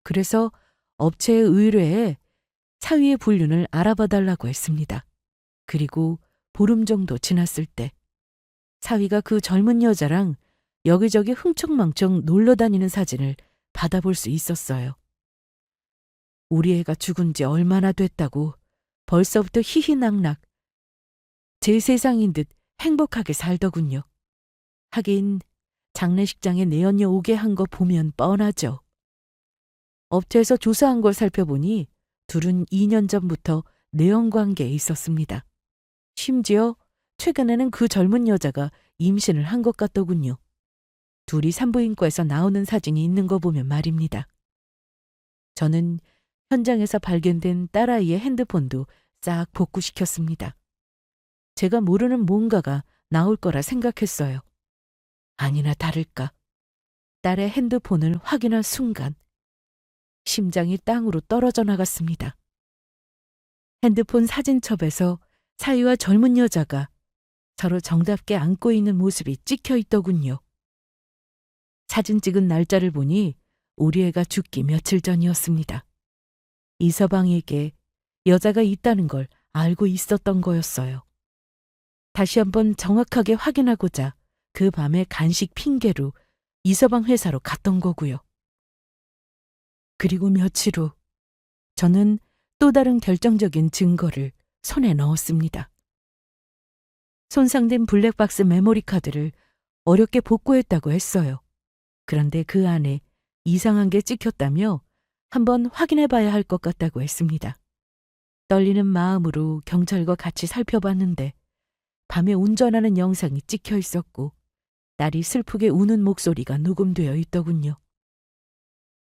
S1: 그래서 업체에 의뢰해 사위의 불륜을 알아봐달라고 했습니다. 그리고 보름 정도 지났을 때 사위가 그 젊은 여자랑 여기저기 흥청망청 놀러 다니는 사진을 받아볼 수 있었어요. 우리 애가 죽은 지 얼마나 됐다고 벌써부터 희희낙낙 제 세상인 듯 행복하게 살더군요. 하긴 장례식장에 내연녀 오게 한 거 보면 뻔하죠. 업체에서 조사한 걸 살펴보니 둘은 2년 전부터 내연관계에 있었습니다. 심지어 최근에는 그 젊은 여자가 임신을 한 것 같더군요. 둘이 산부인과에서 나오는 사진이 있는 거 보면 말입니다. 저는 현장에서 발견된 딸아이의 핸드폰도 싹 복구시켰습니다. 제가 모르는 뭔가가 나올 거라 생각했어요. 아니나 다를까. 딸의 핸드폰을 확인한 순간 심장이 땅으로 떨어져 나갔습니다. 핸드폰 사진첩에서 사위와 젊은 여자가 서로 정답게 안고 있는 모습이 찍혀 있더군요. 사진 찍은 날짜를 보니 우리 애가 죽기 며칠 전이었습니다. 이서방에게 여자가 있다는 걸 알고 있었던 거였어요. 다시 한번 정확하게 확인하고자 그 밤에 간식 핑계로 이서방 회사로 갔던 거고요. 그리고 며칠 후 저는 또 다른 결정적인 증거를 손에 넣었습니다. 손상된 블랙박스 메모리 카드를 어렵게 복구했다고 했어요. 그런데 그 안에 이상한 게 찍혔다며 한번 확인해 봐야 할 것 같다고 했습니다. 떨리는 마음으로 경찰과 같이 살펴봤는데 밤에 운전하는 영상이 찍혀 있었고 딸이 슬프게 우는 목소리가 녹음되어 있더군요.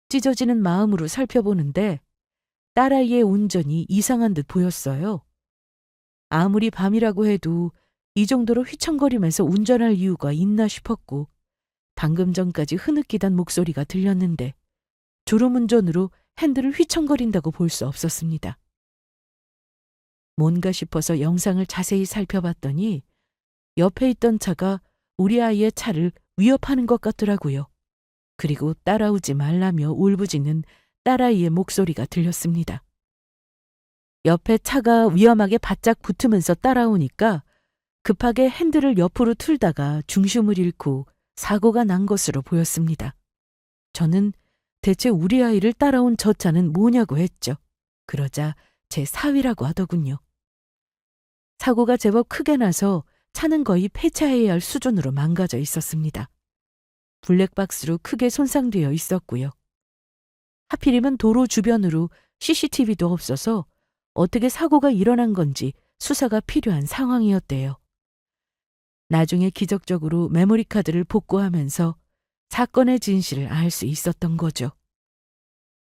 S1: 찢어지는 마음으로 살펴보는데 딸아이의 운전이 이상한 듯 보였어요. 아무리 밤이라고 해도 이 정도로 휘청거리면서 운전할 이유가 있나 싶었고 방금 전까지 흐느끼던 목소리가 들렸는데 졸음운전으로 핸들을 휘청거린다고 볼 수 없었습니다. 뭔가 싶어서 영상을 자세히 살펴봤더니 옆에 있던 차가 우리 아이의 차를 위협하는 것 같더라고요. 그리고 따라오지 말라며 울부짖는 딸아이의 목소리가 들렸습니다. 옆에 차가 위험하게 바짝 붙으면서 따라오니까 급하게 핸들을 옆으로 틀다가 중심을 잃고 사고가 난 것으로 보였습니다. 저는 대체 우리 아이를 따라온 저 차는 뭐냐고 했죠. 그러자 제 사위라고 하더군요. 사고가 제법 크게 나서 차는 거의 폐차해야 할 수준으로 망가져 있었습니다. 블랙박스로 크게 손상되어 있었고요. 하필이면 도로 주변으로 CCTV도 없어서 어떻게 사고가 일어난 건지 수사가 필요한 상황이었대요. 나중에 기적적으로 메모리 카드를 복구하면서 사건의 진실을 알 수 있었던 거죠.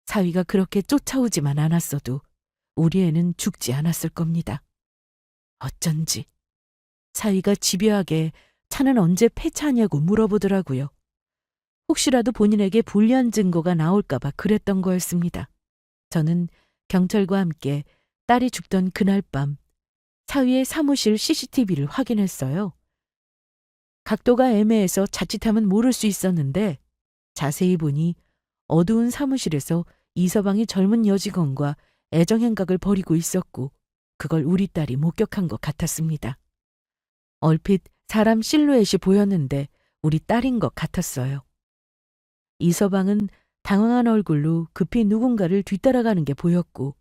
S1: 사위가 그렇게 쫓아오지만 않았어도 우리 애는 죽지 않았을 겁니다. 어쩐지 사위가 집요하게 차는 언제 폐차하냐고 물어보더라고요. 혹시라도 본인에게 불리한 증거가 나올까 봐 그랬던 거였습니다. 저는 경찰과 함께 딸이 죽던 그날 밤 사위의 사무실 CCTV를 확인했어요. 각도가 애매해서 자칫하면 모를 수 있었는데 자세히 보니 어두운 사무실에서 이서방이 젊은 여직원과 애정행각을 벌이고 있었고 그걸 우리 딸이 목격한 것 같았습니다. 얼핏 사람 실루엣이 보였는데 우리 딸인 것 같았어요. 이서방은 당황한 얼굴로 급히 누군가를 뒤따라가는 게 보였고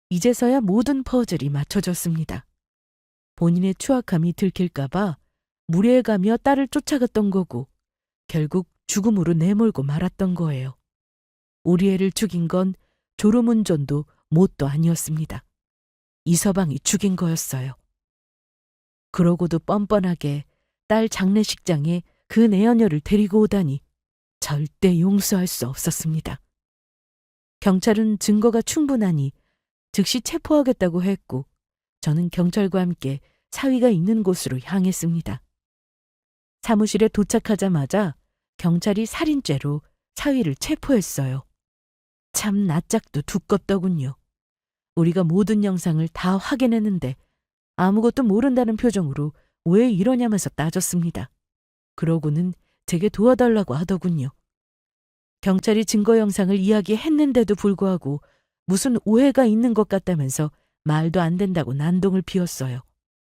S1: 이제서야 모든 퍼즐이 맞춰졌습니다. 본인의 추악함이 들킬까봐 무례해가며 딸을 쫓아갔던 거고 결국 죽음으로 내몰고 말았던 거예요. 우리 애를 죽인 건 졸음운전도 뭣도 아니었습니다. 이서방이 죽인 거였어요. 그러고도 뻔뻔하게 딸 장례식장에 그 내연녀를 데리고 오다니 절대 용서할 수 없었습니다. 경찰은 증거가 충분하니 즉시 체포하겠다고 했고 저는 경찰과 함께 사위가 있는 곳으로 향했습니다. 사무실에 도착하자마자 경찰이 살인죄로 사위를 체포했어요. 참 낯짝도 두껍더군요. 우리가 모든 영상을 다 확인했는데 아무것도 모른다는 표정으로 왜 이러냐면서 따졌습니다. 그러고는 제게 도와달라고 하더군요. 경찰이 증거 영상을 이야기했는데도 불구하고 무슨 오해가 있는 것 같다면서 말도 안 된다고 난동을 피웠어요.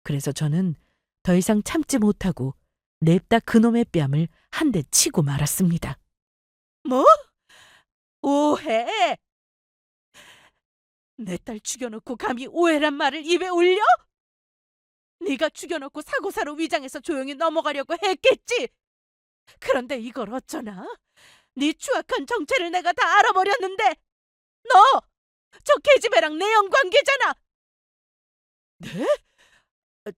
S1: 그래서 저는 더 이상 참지 못하고 냅다 그놈의 뺨을 한 대 치고 말았습니다.
S3: 뭐? 오해? 내 딸 죽여놓고 감히 오해란 말을 입에 올려? 네가 죽여놓고 사고사로 위장해서 조용히 넘어가려고 했겠지? 그런데 이걸 어쩌나? 네 추악한 정체를 내가 다 알아버렸는데 너! 저 계집애랑 내연 관계잖아! 네? 아,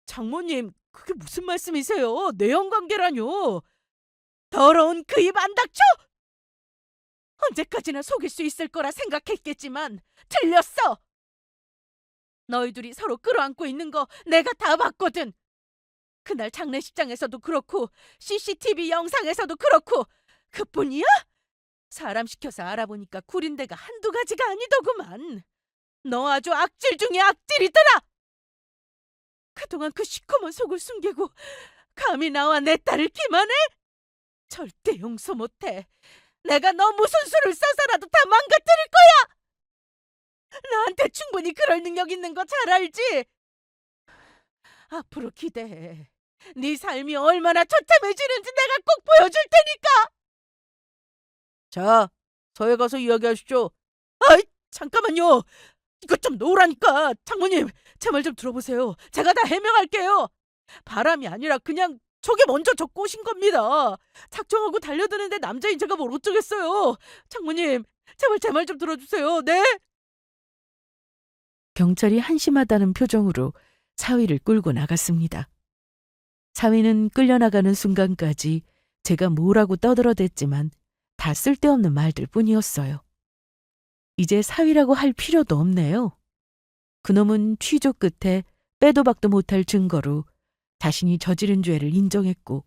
S3: 장모님, 그게 무슨 말씀이세요? 내연 관계라뇨? 더러운 그 입 안 닥쳐? 언제까지나 속일 수 있을 거라 생각했겠지만 틀렸어! 너희 둘이 서로 끌어안고 있는 거 내가 다 봤거든. 그날 장례식장에서도 그렇고 CCTV 영상에서도 그렇고 그뿐이야? 사람 시켜서 알아보니까 구린 데가 한두 가지가 아니더구만. 너 아주 악질 중에 악질이더라. 그동안 그 시커먼 속을 숨기고 감히 나와 내 딸을 기만해? 절대 용서 못해. 내가 너 무슨 수를 써서라도 다 망가뜨릴 거야. 나한테 충분히 그럴 능력 있는 거 잘 알지? 앞으로 기대해. 네 삶이 얼마나 처참해지는지 내가 꼭 보여줄 테니까. 자, 서에 가서 이야기하시죠. 아이, 잠깐만요. 이것 좀 놓으라니까. 장모님, 제 말 좀 들어보세요. 제가 다 해명할게요. 바람이 아니라 그냥 저게 먼저 저 꼬신 겁니다. 작정하고 달려드는데 남자인 제가 뭘 어쩌겠어요. 장모님, 제발 제 말 좀 들어주세요. 네?
S1: 경찰이 한심하다는 표정으로 사위를 끌고 나갔습니다. 사위는 끌려나가는 순간까지 제가 뭐라고 떠들어댔지만 다 쓸데없는 말들 뿐이었어요. 이제 사위라고 할 필요도 없네요. 그놈은 취조 끝에 빼도 박도 못할 증거로 자신이 저지른 죄를 인정했고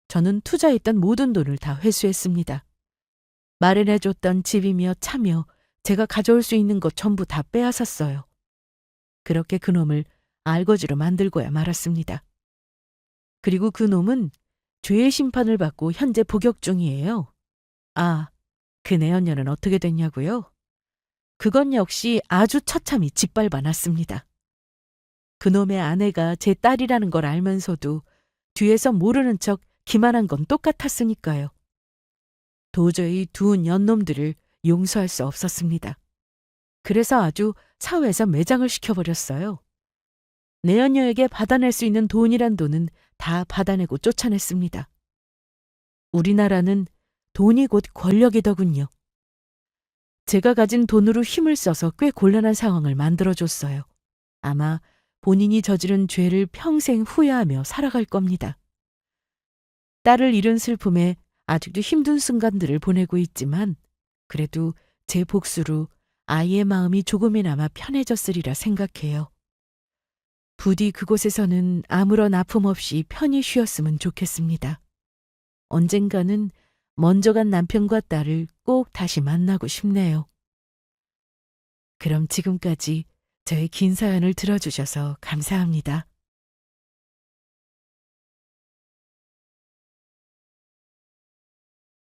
S1: 저는 투자했던 모든 돈을 다 회수했습니다. 마련해줬던 집이며 차며 제가 가져올 수 있는 것 전부 다 빼앗았어요. 그렇게 그놈을 알거지로 만들고야 말았습니다. 그리고 그놈은 죄의 심판을 받고 현재 복역 중이에요. 아, 그 내연녀는 어떻게 됐냐고요? 그건 역시 아주 처참히 짓밟아 놨습니다. 그놈의 아내가 제 딸이라는 걸 알면서도 뒤에서 모르는 척 기만한 건 똑같았으니까요. 도저히 두 년놈들을 용서할 수 없었습니다. 그래서 아주 사회에서 매장을 시켜버렸어요. 내연녀에게 받아낼 수 있는 돈이란 돈은 다 받아내고 쫓아냈습니다. 우리나라는 돈이 곧 권력이더군요. 제가 가진 돈으로 힘을 써서 꽤 곤란한 상황을 만들어줬어요. 아마 본인이 저지른 죄를 평생 후회하며 살아갈 겁니다. 딸을 잃은 슬픔에 아직도 힘든 순간들을 보내고 있지만 그래도 제 복수로 아이의 마음이 조금이나마 편해졌으리라 생각해요. 부디 그곳에서는 아무런 아픔 없이 편히 쉬었으면 좋겠습니다. 언젠가는 먼저 간 남편과 딸을 꼭 다시 만나고 싶네요. 그럼 지금까지 저의 긴 사연을 들어주셔서 감사합니다.